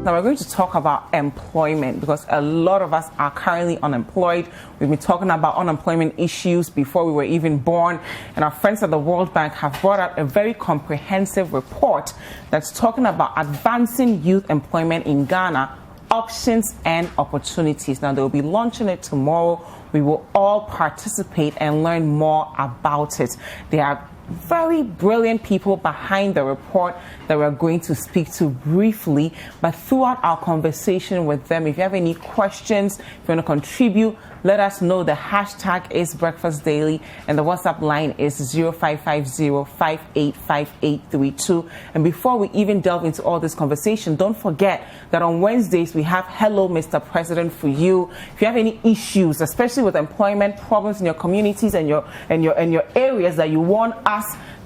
Now we're going to talk about employment because a lot of us are currently unemployed. We've been talking about unemployment issues before we were even born, and our friends at the World Bank have brought out a very comprehensive report that's talking about advancing youth employment in Ghana, options and opportunities. Now they'll be launching it tomorrow. We will all participate and learn more about it. There are very brilliant people behind the report that we're going to speak to briefly, but throughout our conversation with them, if you have any questions, if you want to contribute, let us know. The hashtag is Breakfast Daily and the WhatsApp line is 0550-585832. And before we even delve into all this conversation, don't forget that on Wednesdays we have Hello Mr. President for you. If you have any issues, especially with employment problems in your communities and your areas that you want us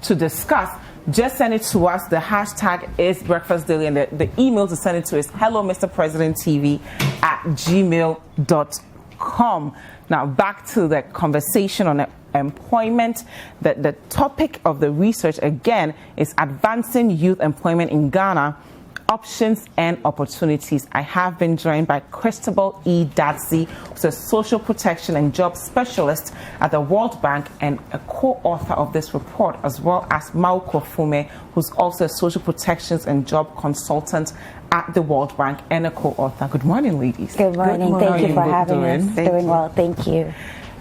to discuss, just send it to us. The hashtag is Breakfast Daily and the email to send it to is hellomrpresidenttv@gmail.com. Now back to the conversation on employment. The topic of the research again is advancing youth employment in Ghana, options and opportunities. I have been joined by Christabel E. Dadsey, who's a social protection and job specialist at the World Bank and a co-author of this report, as well as Mauko Fume, who's also a social protections and job consultant at the World Bank and a co-author. Good morning, ladies. Good morning. Thank you for having us. Doing well, thank you.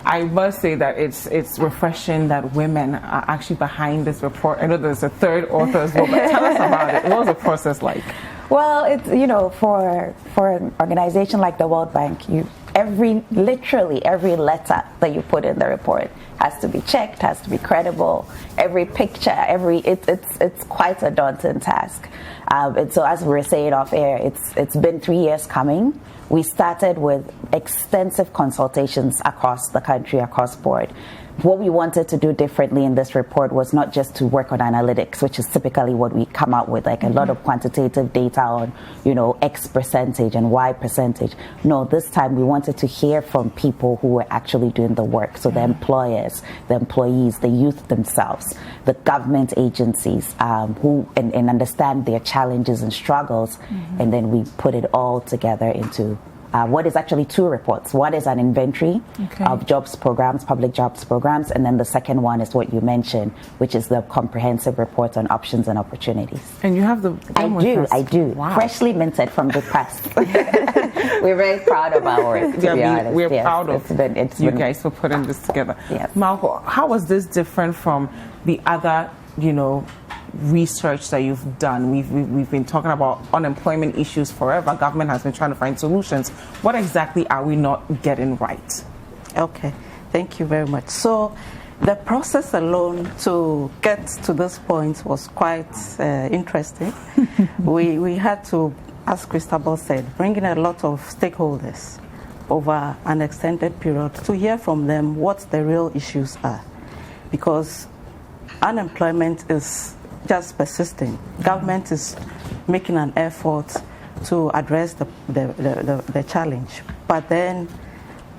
I must say that it's refreshing that women are actually behind this report. I know there's a third author as well, but tell us about it. What was the process like? Well, it's, for an organization like the World Bank, literally every letter that you put in the report has to be checked, has to be credible. Every picture, it's quite a daunting task. And so, as we were saying off air, it's been 3 years coming. We started with extensive consultations across the country, across board. What we wanted to do differently in this report was not just to work on analytics, which is typically what we come out with, like a lot of quantitative data on, X percentage and Y percentage. No, this time we wanted to hear from people who were actually doing the work. So the employers, the employees, the youth themselves, the government agencies who understand their challenges and struggles. And then we put it all together into what is actually two reports. One is an inventory of jobs programs, public jobs programs, and then the second one is what you mentioned, which is the comprehensive report on options and opportunities. And you have the I do. Wow. Freshly minted from the press. We're very proud of our work, to be honest. We're proud of you guys for putting this together. Yes. Malcolm, how was this different from the other, research that you've done? We've been talking about unemployment issues forever. Government has been trying to find solutions. What exactly are we not getting right? Okay, thank you very much. So the process alone to get to this point was quite interesting. we had to, as Christabel said, bring in a lot of stakeholders over an extended period to hear from them what the real issues are, because unemployment is just persisting. Government is making an effort to address the challenge, but then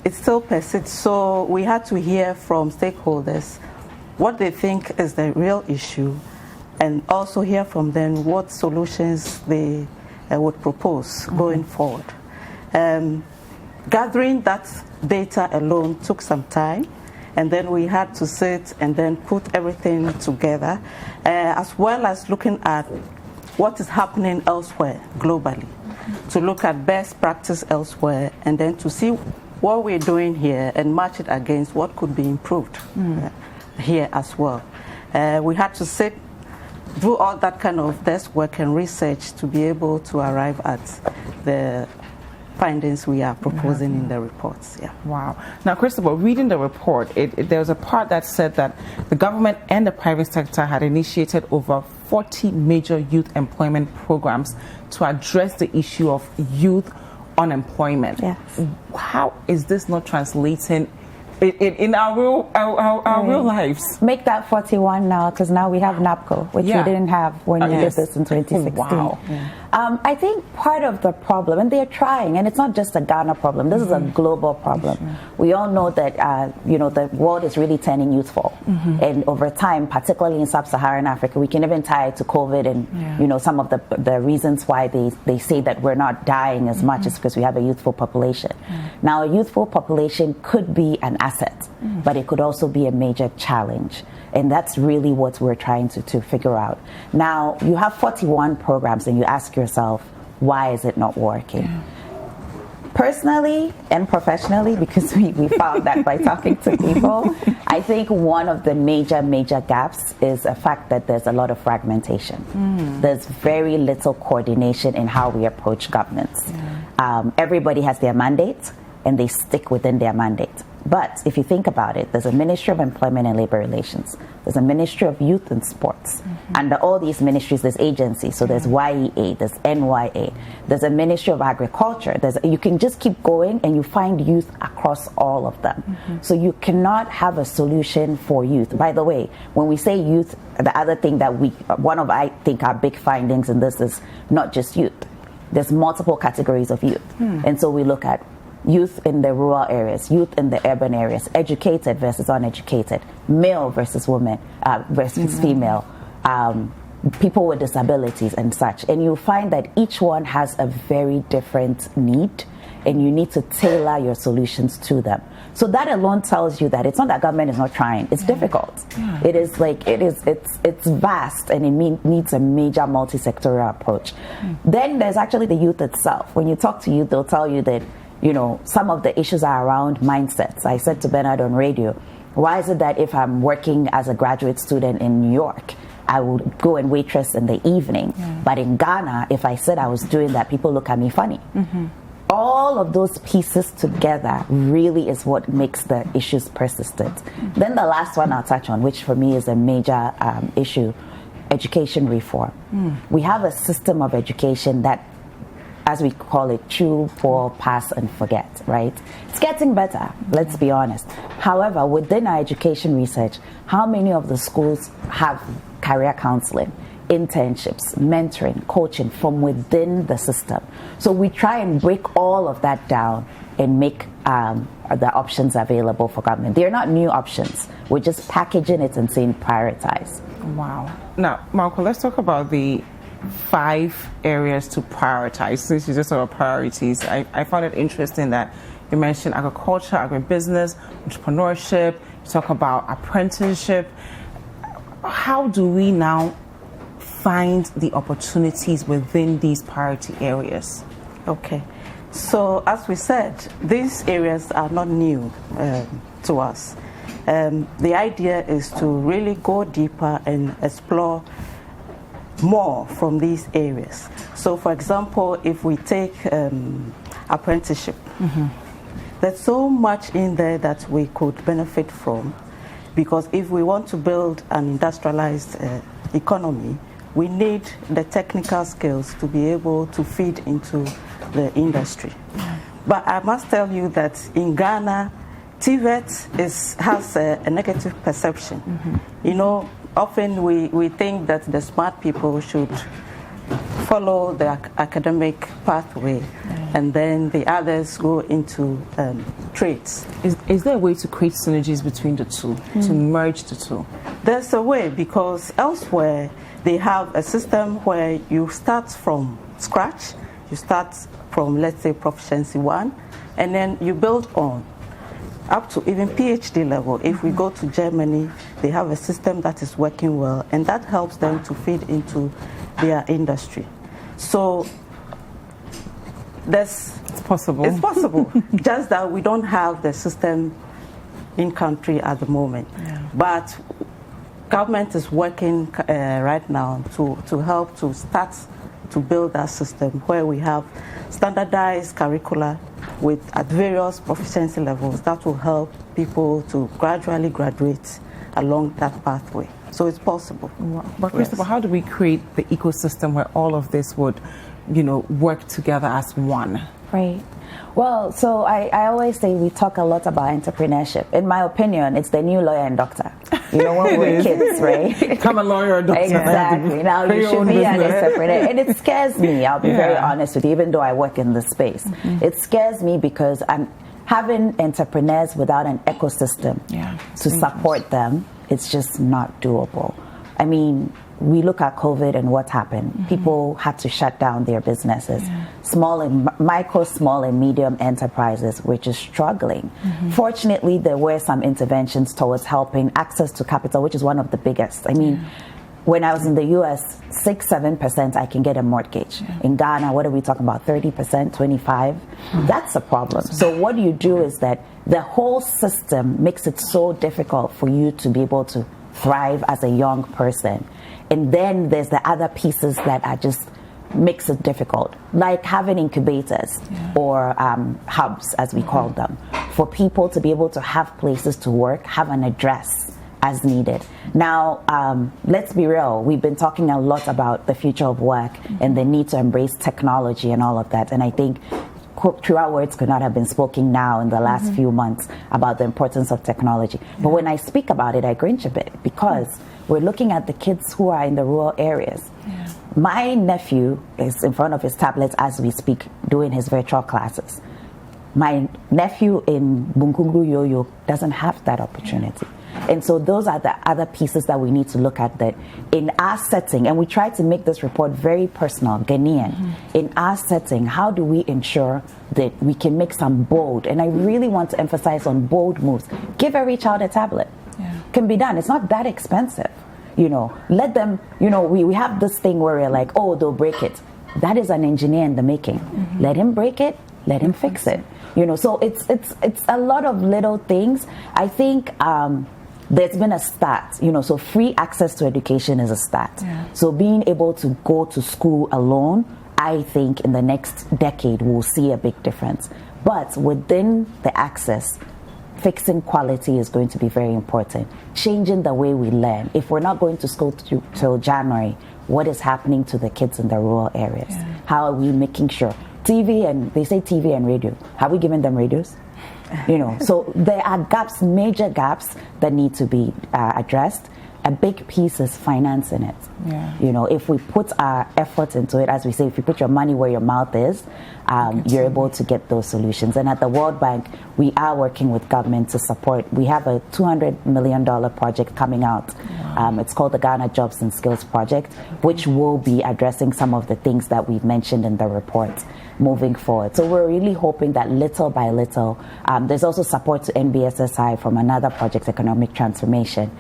it still persists. So we had to hear from stakeholders what they think is the real issue, and also hear from them what solutions they would propose going forward. Gathering that data alone took some time. And then we had to sit and then put everything together, as well as looking at what is happening elsewhere globally, to look at best practice elsewhere, and then to see what we're doing here and match it against what could be improved here as well. We had to sit, do all that kind of desk work and research to be able to arrive at the findings we are proposing in the reports. Yeah. Wow. Now, Christabel, reading the report, there was a part that said that the government and the private sector had initiated over 40 major youth employment programs to address the issue of youth unemployment. Yes. How is this not translating in our real lives? Make that 41 now, because now we have NAPCO, which we didn't have when we did this in 2016. Wow. I think part of the problem, and they're trying, and it's not just a Ghana problem. This is a global problem. We all know that the world is really turning youthful, and over time, particularly in sub-Saharan Africa, we can even tie it to COVID and some of the reasons why they say that we're not dying as much is because we have a youthful population. Now, a youthful population could be an asset, but it could also be a major challenge. And that's really what we're trying to figure out. Now, you have 41 programs and you ask yourself, why is it not working? Personally and professionally, because we found that by talking to people, I think one of the major gaps is the fact that there's a lot of fragmentation. There's very little coordination in how we approach governance. Everybody has their mandate and they stick within their mandate. But if you think about it, there's a Ministry of Employment and Labor Relations. There's a Ministry of Youth and Sports. Under all these ministries, there's agencies. So there's YEA, there's NYA. There's a Ministry of Agriculture. You can just keep going and you find youth across all of them. So you cannot have a solution for youth. By the way, when we say youth, the other thing that I think our big findings in this is not just youth. There's multiple categories of youth. And so we look at youth in the rural areas, youth in the urban areas, educated versus uneducated, male versus woman versus female, people with disabilities and such. And you'll find that each one has a very different need, and you need to tailor your solutions to them. So that alone tells you that it's not that government is not trying. It's difficult. It is it's vast, and it needs a major multi-sectoral approach. Then there's actually the youth itself. When you talk to youth, they'll tell you that some of the issues are around mindsets. I said to Bernard on radio, why is it that if I'm working as a graduate student in New York, I would go and waitress in the evening, but in Ghana, if I said I was doing that, people look at me funny. All of those pieces together really is what makes the issues persistent. Then the last one I'll touch on, which for me is a major issue, education reform. We have a system of education that, as we call it, chew, pour, pass, and forget, right? It's getting better, let's be honest. However, within our education research, how many of the schools have career counseling, internships, mentoring, coaching from within the system? So we try and break all of that down and make the options available for government. They're not new options. We're just packaging it and saying prioritize. Wow. Now, Marco, let's talk about the 5 areas to prioritize, since you just saw priorities. I found it interesting that you mentioned agriculture, agribusiness, entrepreneurship, you talk about apprenticeship. How do we now find the opportunities within these priority areas? Okay. So as we said, these areas are not new to us. The idea is to really go deeper and explore more from these areas. So for example, if we take apprenticeship, there's so much in there that we could benefit from, because if we want to build an industrialized economy, we need the technical skills to be able to feed into the industry. But I must tell you that in Ghana, TVET has a negative perception. Often we think that the smart people should follow the academic pathway, and then the others go into trades. Is there a way to create synergies between the two, to merge the two? There's a way, because elsewhere they have a system where you start from scratch, you start from, let's say, proficiency 1, and then you build on up to even PhD level. If we go to Germany, they have a system that is working well, and that helps them to feed into their industry. So it's possible. It's possible, just that we don't have the system in country at the moment. But government is working right now to help to start to build that system where we have standardized curricula at various proficiency levels that will help people to gradually graduate along that pathway. So it's possible. But Christopher, how do we create the ecosystem where all of this would work together as one? Right. Well, so I always say we talk a lot about entrepreneurship. In my opinion, it's the new lawyer and doctor. When we're kids, right? Become a lawyer or doctor. Exactly. Now you should be an entrepreneur. And it scares me, I'll be very honest with you, even though I work in this space. It scares me because I'm having entrepreneurs without an ecosystem to support them. It's just not doable. I mean, we look at COVID and what happened. People had to shut down their businesses. Small and medium enterprises were just struggling. Fortunately, there were some interventions towards helping access to capital, which is one of the biggest. I mean, when I was in the US, 6-7% I can get a mortgage. In Ghana, what are we talking about? 30%, 25%? That's a problem. So what you do is that the whole system makes it so difficult for you to be able to thrive as a young person. And then there's the other pieces that are just makes it difficult, like having incubators or hubs, as we call them, for people to be able to have places to work, have an address as needed. Now, let's be real. We've been talking a lot about the future of work and the need to embrace technology and all of that. And I think truer words could not have been spoken now in the last few months about the importance of technology. But when I speak about it, I cringe a bit because we're looking at the kids who are in the rural areas. My nephew is in front of his tablets as we speak, doing his virtual classes. My nephew in Bunkungru Yoyo doesn't have that opportunity. And so those are the other pieces that we need to look at, that in our setting, and we try to make this report very personal, Ghanaian. In our setting, how do we ensure that we can make some bold, and I really want to emphasize on bold moves. Give every child a tablet. Can be done. It's not that expensive. Let them, we have this thing where we're like, oh, they'll break it. That is an engineer in the making. Let him break it, let him fix it. So it's a lot of little things. I think there's been a start, so free access to education is a start. So being able to go to school alone, I think in the next decade we'll see a big difference. But within the access, fixing quality is going to be very important. Changing the way we learn. If we're not going to school till January, what is happening to the kids in the rural areas? How are we making sure? They say TV and radio. Have we given them radios? So there are gaps, major gaps that need to be addressed. A big piece is financing it. If we put our effort into it, as we say, if you put your money where your mouth is, you're able to get those solutions. And at the World Bank, we are working with government to support. We have a $200 million project coming out. It's called the Ghana Jobs and Skills Project, which will be addressing some of the things that we've mentioned in the report moving forward. So we're really hoping that little by little, there's also support to NBSSI from another project, Economic Transformation,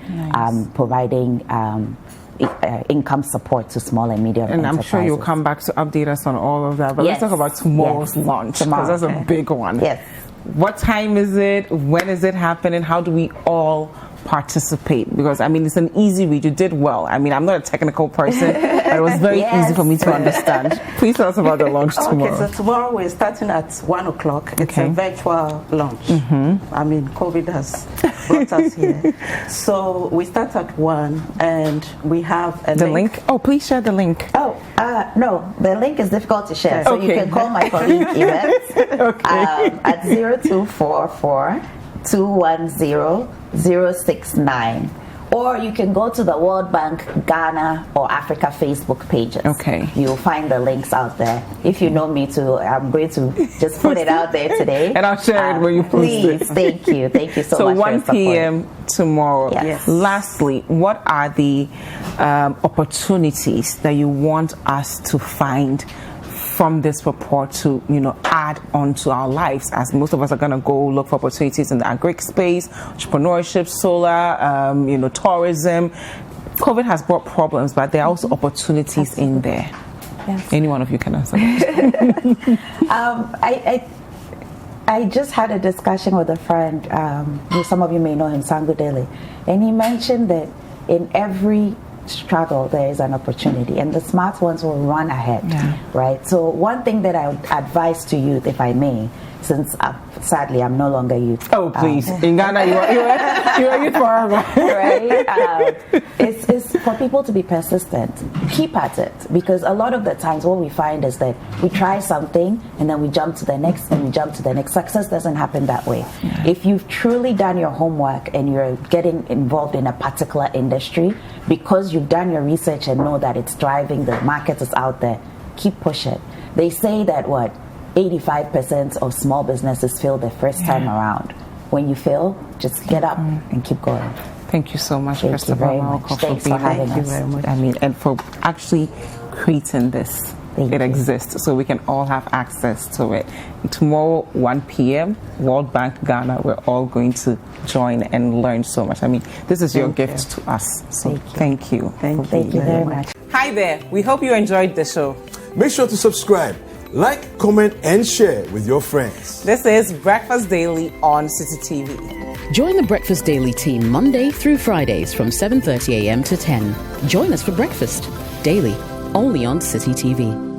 providing income support to small and medium enterprises. And I'm sure you'll come back to update us on all of that. But let's talk about tomorrow's launch, because that's a big one. What time is it? When is it happening? How do we all participate? Because it's an easy read. You did well. I'm not a technical person, but it was very easy for me to understand. Please tell us about the launch tomorrow. Okay, so tomorrow we're starting at 1:00. It's a virtual launch. COVID has brought us here. So we start at 1, and we have a link. Oh, please share the link. No, the link is difficult to share. So you can call my colleague Yvette at 0244 210-069, or you can go to the World Bank Ghana or Africa Facebook pages. You'll find the links out there. If you know me too, I'm going to just put it out there today, and I'll share it when you post it. Please, thank you so much. So 1 p.m. tomorrow. Lastly, what are the opportunities that you want us to find from this report to add on to our lives, as most of us are going to go look for opportunities in the agri space, entrepreneurship, solar, tourism. COVID has brought problems, but there are also opportunities in there. Any one of you can answer that. I just had a discussion with a friend, who some of you may know him, Sangu Dele, and he mentioned that in every struggle there is an opportunity, and the smart ones will run ahead, right? So one thing that I would advise to youth, if I may, since sadly I'm no longer youth. Oh, please. In Ghana, you are youth forever. Right? It's for people to be persistent. Keep at it. Because a lot of the times what we find is that we try something and then we jump to the next and we jump to the next. Success doesn't happen that way. Yeah. If you've truly done your homework and you're getting involved in a particular industry, because you've done your research and know that it's thriving, the market is out there, keep pushing. They say that 85% of small businesses fail the first time around. When you fail, just get up and keep going. Thank you so much, Christopher Maroko, for being having us. Very much. I mean, and for actually creating this. It exists, so we can all have access to it. Tomorrow, 1 p.m., World Bank Ghana, we're all going to join and learn so much. I mean, this is your gift to us. So thank you. Thank you very much. Hi there. We hope you enjoyed the show. Make sure to subscribe, like, comment, and share with your friends. This is Breakfast Daily on City TV. Join the Breakfast Daily team Monday through Fridays from 7:30 a.m. to 10. Join us for breakfast daily, only on City TV.